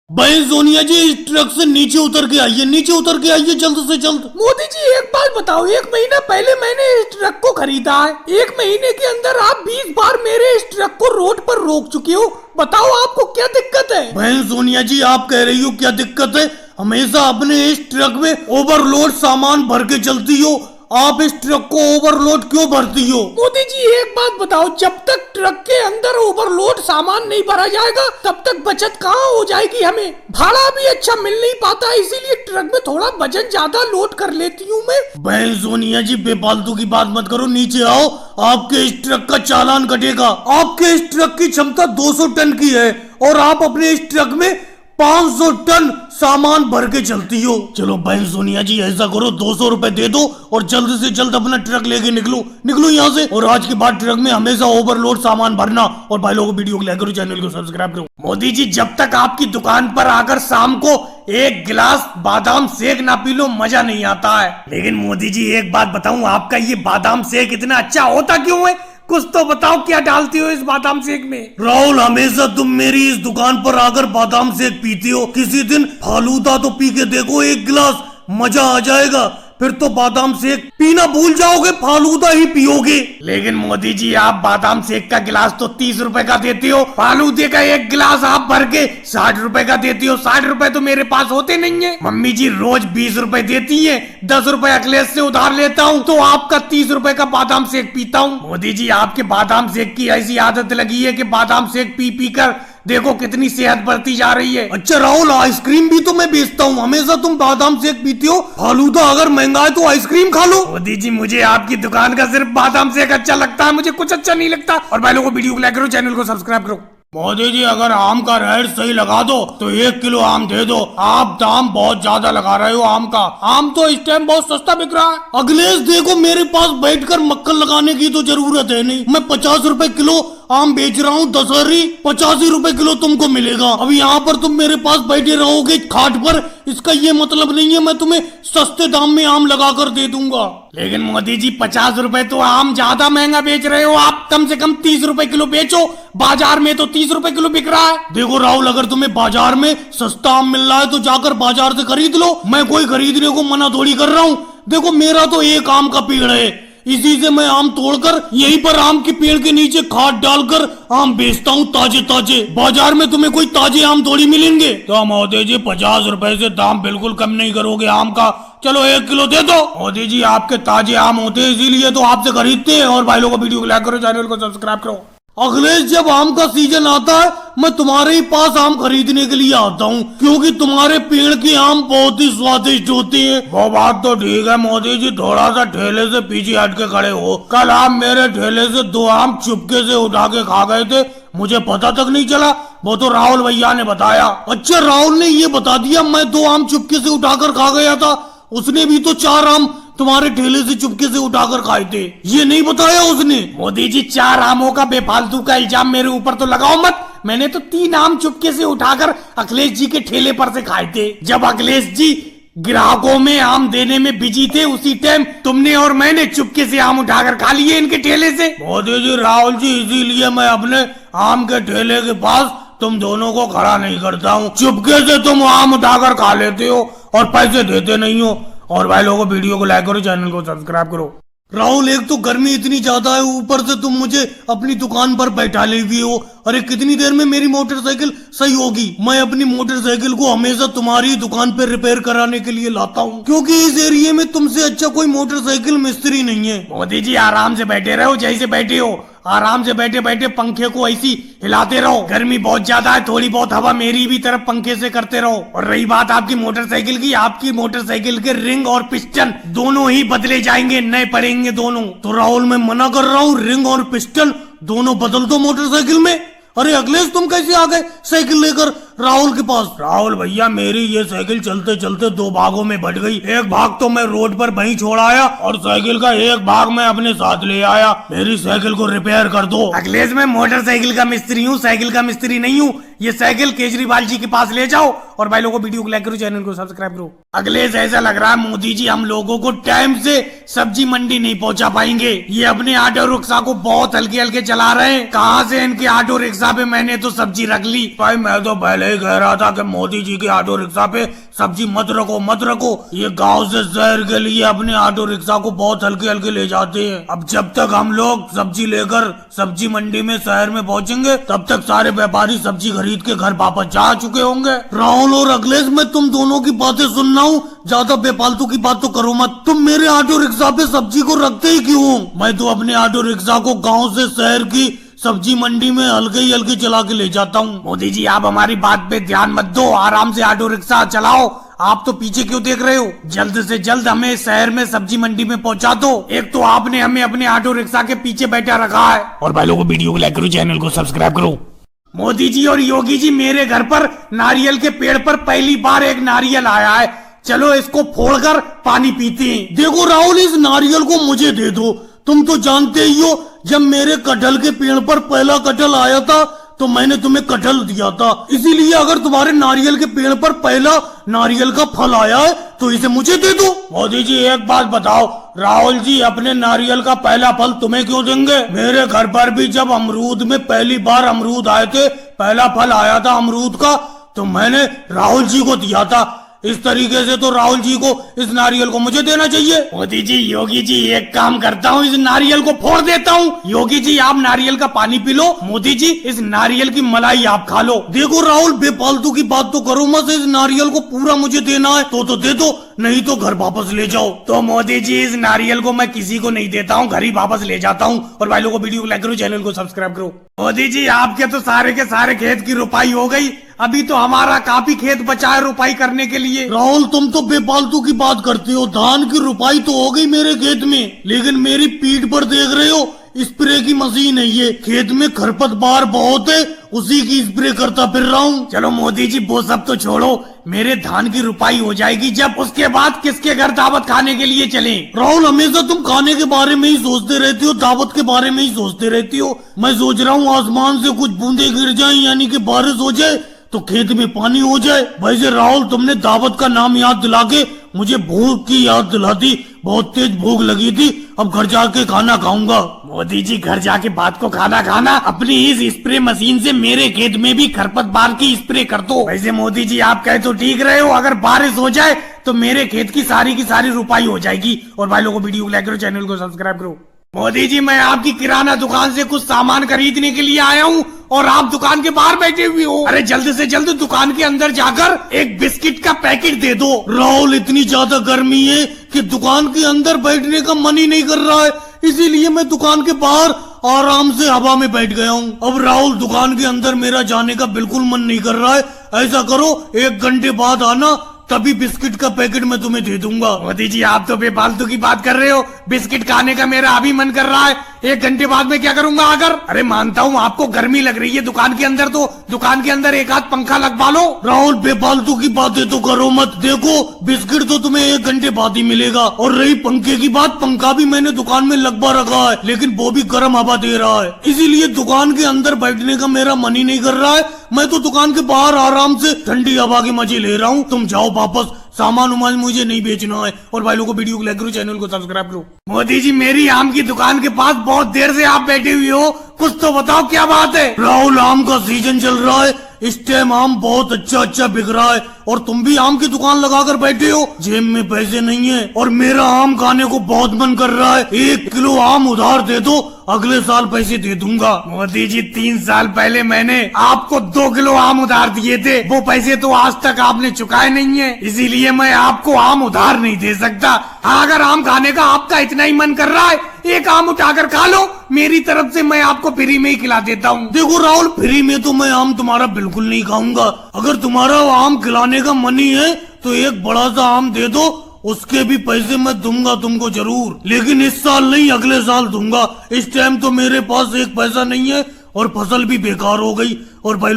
भाई सोनिया जी इस ट्रक से नीचे उतर के आइए, नीचे उतर के आइए जल्द से जल्द। मोदी जी एक बात बताओ, 1 महीना पहले मैंने इस ट्रक को खरीदा है। 1 महीने के अंदर आप 20 बार मेरे इस ट्रक को रोड पर रोक चुके हो। बताओ आपको क्या दिक्कत है? बहन सोनिया जी आप कह रही हो क्या दिक्कत है? हमेशा अपने इस ट्रक में ओवरलोड सामान भर के चलती हो, आप इस ट्रक को ओवरलोड क्यों भरती हो? मोदी जी एक बात बताओ, जब तक ट्रक के अंदर ओवरलोड सामान नहीं भरा जाएगा तब तक बचत कहाँ हो जाएगी? हमें भाड़ा भी अच्छा मिल नहीं पाता, इसीलिए ट्रक में थोड़ा वजन ज्यादा लोड कर लेती हूँ मैं। बहन सोनिया जी बेफालतू की बात मत करो, नीचे आओ, आपके इस ट्रक का चालान कटेगा। आपके इस ट्रक की क्षमता 200 टन की है और आप अपने इस ट्रक में 500 टन सामान भर के चलती हो। चलो बहन सोनिया जी ऐसा करो, 200 रुपए दे दो और जल्द से जल्द अपना ट्रक लेके निकलो यहाँ से। और आज के बाद ट्रक में हमेशा ओवरलोड सामान भरना। और भाई लोगों वीडियो को लाइक करो, चैनल को सब्सक्राइब करो। मोदी जी जब तक आपकी दुकान पर आकर शाम को एक गिलास बादाम शेक ना पी लो मजा नहीं आता है। लेकिन मोदी जी एक बात बताऊं, आपका ये बादाम शेक इतना अच्छा होता क्यों है? कुछ तो बताओ क्या डालती हो इस बादाम शेक में? राहुल हमेशा तुम मेरी इस दुकान पर आकर बादाम शेक पीती हो, किसी दिन फालूदा तो पी के देखो एक गिलास, मजा आ जाएगा। फिर तो बादाम शेक पीना भूल जाओगे, फालूदा ही पियोगे। लेकिन मोदी जी आप बादाम शेक का गिलास तो 30 रुपए का देती हो, फालूदे का एक गिलास आप भर के 60 रुपए का देती हो। 60 रुपए तो मेरे पास होते नहीं है। मम्मी जी रोज 20 रुपए देती है, 10 रुपए अखिलेश से उधार लेता हूँ तो आपका 30 रुपए का बादाम शेक पीता हूँ। मोदी जी आपके बादाम शेक की ऐसी आदत लगी है कि बादाम शेक पी पी कर देखो कितनी सेहत बढ़ती जा रही है। अच्छा राहुल आइसक्रीम भी तो मैं बेचता हूँ, हमेशा तुम बादाम शेक पीती हो, फालूदा अगर महंगा है तो आइसक्रीम खा लो। मोदी जी मुझे आपकी दुकान का सिर्फ बादाम शेक अच्छा लगता है, मुझे कुछ अच्छा नहीं लगता। और भाई लोगों वीडियो को लाइक करो, चैनल को सब्सक्राइब करो। मोदी जी अगर आम का रेट सही लगा दो तो 1 किलो आम दे दो। आप दाम बहुत ज्यादा लगा रहे हो आम का, आम तो इस टाइम बहुत सस्ता बिक रहा है। अखिलेश देखो मेरे पास बैठकर मक्खन लगाने की तो जरूरत है नहीं, मैं 50 रुपए किलो आम बेच रहा हूँ, दशहरी 85 रुपए किलो तुमको मिलेगा। अभी यहाँ पर तुम मेरे पास बैठे रहोगे खाट पर, इसका ये मतलब नहीं है मैं तुम्हें सस्ते दाम में आम लगा कर दे दूंगा। लेकिन मोदी जी 50 रुपए तो आम ज्यादा महंगा बेच रहे हो आप, कम से कम 30 रुपए किलो बेचो, बाजार में तो 30 रुपए किलो बिक रहा है। देखो राहुल अगर तुम्हें बाजार में सस्ता आम मिल रहा है तो जाकर बाजार से खरीद लो, मैं कोई खरीदने को मना थोड़ी कर रहा हूँ। देखो मेरा तो एक आम का पेड़ है, इसी से मैं आम तोड़कर यहीं पर आम के पेड़ के नीचे खाद डालकर आम बेचता हूँ ताजे ताजे। बाजार में तुम्हें कोई ताजे आम थोड़ी मिलेंगे। तो मोदी जी 50 रुपए से दाम बिल्कुल कम नहीं करोगे आम का? चलो 1 किलो दे दो। मोदी जी आपके ताजे आम होते हैं इसीलिए तो आपसे खरीदते हैं। और भाई लोगों को वीडियो को लाइक करो, चैनल को सब्सक्राइब करो। अखिलेश जब आम का सीजन आता है मैं तुम्हारे ही पास आम खरीदने के लिए आता हूँ, क्योंकि तुम्हारे पेड़ के आम बहुत ही स्वादिष्ट होते हैं। वो बात तो ठीक है मोदी जी, थोड़ा सा ठेले से पीछे हट के खड़े हो। कल आप मेरे ठेले से 2 आम चुपके से उठा के खा गए थे, मुझे पता तक नहीं चला, वो तो राहुल भैया ने बताया। अच्छा राहुल ने ये बता दिया मैं 2 आम चुपके से उठाकर खा गया था, उसने भी तो 4 आम तुम्हारे ठेले से चुपके से उठाकर खाए थे, ये नहीं बताया उसने। मोदी जी 4 आमों का बेफालतू का इल्जाम मेरे ऊपर तो लगाओ मत, मैंने तो 3 आम चुपके से उठाकर अखिलेश जी के ठेले पर से खाए थे। जब अखिलेश जी ग्राहकों में आम देने में बिजी थे उसी टाइम तुमने और मैंने चुपके से आम उठाकर खा लिए इनके ठेले से। मोदी जी राहुल जी इसीलिए मैं अपने आम के ठेले के पास तुम दोनों को खड़ा नहीं करता हूँ, चुपके से तुम आम उठाकर खा लेते हो और पैसे देते नहीं हो। और भाई लोगों वीडियो को लाइक करो, चैनल को सब्सक्राइब करो। राहुल एक तो गर्मी इतनी ज्यादा है, ऊपर से तुम मुझे अपनी दुकान पर बैठा ले हुई हो। अरे कितनी देर में मेरी मोटरसाइकिल सही होगी? मैं अपनी मोटरसाइकिल को हमेशा तुम्हारी दुकान पर रिपेयर कराने के लिए लाता हूँ, क्योंकि इस एरिया में तुमसे अच्छा कोई मोटरसाइकिल मिस्त्री नहीं है। मोदी जी आराम से बैठे रहो, जैसे बैठे हो आराम से बैठे बैठे पंखे को ऐसी हिलाते रहो। गर्मी बहुत ज्यादा है, थोड़ी बहुत हवा मेरी भी तरफ पंखे से करते रहो। और रही बात आपकी मोटरसाइकिल की, आपकी मोटरसाइकिल के रिंग और पिस्टन दोनों ही बदले जाएंगे, नए पड़ेंगे दोनों। तो राहुल मैं मना कर रहा हूँ, रिंग और पिस्टन दोनों बदल दो मोटरसाइकिल में। अरे अखिलेश तुम कैसे आ गए साइकिल लेकर राहुल के पास? राहुल भैया मेरी ये साइकिल चलते चलते 2 भागों में बट गई, एक भाग तो मैं रोड पर वहीं छोड़ आया और साइकिल का एक भाग मैं अपने साथ ले आया। मेरी साइकिल को रिपेयर कर दो। अखिलेश मैं मोटरसाइकिल का मिस्त्री हूँ, साइकिल का मिस्त्री नहीं हूँ। ये साइकिल केजरीवाल जी के पास ले जाओ। और भाई लोगों वीडियो को लाइक करो, चैनल को सब्सक्राइब करो। अखिलेश ऐसा लग रहा है मोदी जी हम लोगों को टाइम से सब्जी मंडी नहीं पहुंचा पाएंगे। ये अपने ऑटो रिक्शा को बहुत हल्के हल्के चला रहे हैं। कहाँ से इनके ऑटो रिक्शा पे मैंने तो सब्जी रख ली। भाई मैं तो पहले यही कह रहा था कि मोदी जी के ऑटो रिक्शा पे सब्जी मत रखो मत रखो। ये गांव से शहर के लिए अपने ऑटो रिक्शा को बहुत हल्के हल्के ले जाते हैं। अब जब तक हम लोग सब्जी लेकर सब्जी मंडी में शहर में पहुंचेंगे तब तक सारे व्यापारी सब्जी खरीद के घर वापस जा चुके होंगे। राहुल और अखिलेश, मैं तुम दोनों की बातें सुन रहा हूँ, ज्यादा बेफालतू की बात तो करो मत। तुम मेरे ऑटो रिक्शा पे सब्जी को रखते ही क्यों? मैं तो अपने ऑटो रिक्शा को गाँव से शहर की सब्जी मंडी में हल्के ही हल्के चला के ले जाता हूँ। मोदी जी आप हमारी बात पे ध्यान मत दो, आराम से ऑटो रिक्शा चलाओ। आप तो पीछे क्यों देख रहे हो? जल्द से जल्द हमें शहर में सब्जी मंडी में पहुंचा दो। एक तो आपने हमें अपने ऑटो रिक्शा के पीछे बैठा रखा है। और भाई लोगों वीडियो को लाइक करो, चैनल को सब्सक्राइब करो। मोदी जी और योगी जी, मेरे घर पर नारियल के पेड़ पर पहली बार एक नारियल आया है, चलो इसको फोड़कर पानी पीते हैं। देखो राहुल, इस नारियल को मुझे दे दो। तुम तो जानते ही हो, जब मेरे कटहल के पेड़ पर पहला कटहल आया था तो मैंने तुम्हें कटहल दिया था। इसीलिए अगर तुम्हारे नारियल के पेड़ पर पहला नारियल का फल आया है तो इसे मुझे दे दो। मोदी जी एक बात बताओ, राहुल जी अपने नारियल का पहला फल तुम्हें क्यों देंगे? मेरे घर पर भी जब अमरूद में पहली बार अमरूद आए थे, पहला फल आया था अमरूद का, तो मैंने राहुल जी को दिया था। इस तरीके से तो राहुल जी को इस नारियल को मुझे देना चाहिए। मोदी जी, योगी जी, एक काम करता हूँ, इस नारियल को फोड़ देता हूँ। योगी जी आप नारियल का पानी पी लो, मोदी जी इस नारियल की मलाई आप खा लो। देखो राहुल, बेफालतू की बात तो करो मत। इस नारियल को पूरा मुझे देना है तो दे दो, नहीं तो घर वापस ले जाओ। तो मोदी जी इस नारियल को मैं किसी को नहीं देता हूँ, घर ही वापस ले जाता हूँ। और भाई लोगों को वीडियो को लाइक करो, चैनल को सब्सक्राइब करो। मोदी जी आपके तो सारे के सारे खेत की रुपाई हो गई, अभी तो हमारा काफी खेत बचा है रुपाई करने के लिए। राहुल तुम तो बेफालतू की बात करते हो। धान की रुपाई तो हो गई मेरे खेत में, लेकिन मेरी पीठ पर देख रहे हो स्प्रे की मशीन है। ये खेत में खरपतवार बहुत है, उसी की स्प्रे करता फिर रहा हूँ। चलो मोदी जी वो सब तो छोड़ो, मेरे धान की रुपाई हो जाएगी जब, उसके बाद किसके घर दावत खाने के लिए चले? राहुल हमेशा तुम खाने के बारे में ही सोचते रहती हो, दावत के बारे में ही सोचते रहती हो। मैं सोच रहा हूँ आसमान से कुछ बूंदे गिर जाए, यानी कि बारिश हो जाए तो खेत में पानी हो जाए। वैसे राहुल तुमने दावत का नाम याद दिला के मुझे भूख की याद दिला दी, बहुत तेज भूख लगी थी। अब घर जाके खाना खाऊंगा। मोदी जी घर जाके बात को खाना खाना, अपनी इस स्प्रे मशीन से मेरे खेत में भी खरपतवार की स्प्रे कर दो। वैसे मोदी जी आप कहे तो ठीक रहे हो, अगर बारिश हो जाए तो मेरे खेत की सारी रुपाई हो जाएगी। और भाई लोगों को वीडियो को लाइक करो, चैनल को सब्सक्राइब करो। मोदी जी मैं आपकी किराना दुकान से कुछ सामान खरीदने के लिए आया हूँ और आप दुकान के बाहर बैठे हुए हो। अरे जल्द से जल्द दुकान के अंदर जाकर एक बिस्किट का पैकेट दे दो। राहुल इतनी ज्यादा गर्मी है कि दुकान के अंदर बैठने का मन ही नहीं कर रहा है, इसीलिए मैं दुकान के बाहर आराम से हवा में बैठ गया हूँ। अब राहुल दुकान के अंदर मेरा जाने का बिल्कुल मन नहीं कर रहा है। ऐसा करो 1 घंटे बाद आना, तभी बिस्किट का पैकेट मैं तुम्हें दे दूंगा। मोदी जी आप तो बेफालतू की बात कर रहे हो, बिस्किट खाने का मेरा अभी मन कर रहा है, 1 घंटे बाद मैं क्या करूंगा आकर? अरे मानता हूँ आपको गर्मी लग रही है दुकान के अंदर, तो दुकान के अंदर एक आध पंखा लगवा लो। राहुल बेफालतू की बातें तो करो मत। देखो बिस्किट तो तुम्हें 1 घंटे बाद ही मिलेगा, और रही पंखे की बात, पंखा भी मैंने दुकान में लगवा रखा है, लेकिन वो भी गर्म हवा दे रहा है, इसीलिए दुकान के अंदर बैठने का मेरा मन ही नहीं कर रहा है। मैं तो दुकान के बाहर आराम से ठंडी हवा के मजे ले रहा हूँ। तुम जाओ वापस, सामान उमान मुझे नहीं बेचना है। और भाई लोगों को वीडियो को लाइक करो, चैनल को सब्सक्राइब करो। मोदी जी मेरी आम की दुकान के पास बहुत देर से आप बैठे हुए हो, कुछ तो बताओ क्या बात है? राहुल आम का सीजन चल रहा है, इस टाइम आम बहुत अच्छा बिक रहा है, और तुम भी आम की दुकान लगाकर बैठे हो। जेब में पैसे नहीं है और मेरा आम खाने को बहुत मन कर रहा है। 1 किलो आम उधार दे दो, अगले साल पैसे दे दूंगा। मोदी जी 3 साल पहले मैंने आपको 2 किलो आम उधार दिए थे, वो पैसे तो आज तक आपने चुकाए नहीं है, इसीलिए मैं आपको आम उधार नहीं दे सकता। अगर आम खाने का आपका इतना ही मन कर रहा है, एक आम उठाकर खा लो, मेरी तरफ से मैं आपको फ्री में ही खिला देता हूँ। देखो राहुल, फ्री में तो मैं आम तुम्हारा बिल्कुल नहीं खाऊंगा। अगर तुम्हारा आम खिलाने का मन ही है तो एक बड़ा सा आम दे दो, उसके भी पैसे मैं दूंगा तुमको जरूर, लेकिन इस साल नहीं अगले साल दूंगा। इस टाइम तो मेरे पास 1 पैसा नहीं है और फसल भी बेकार हो गई। और भाई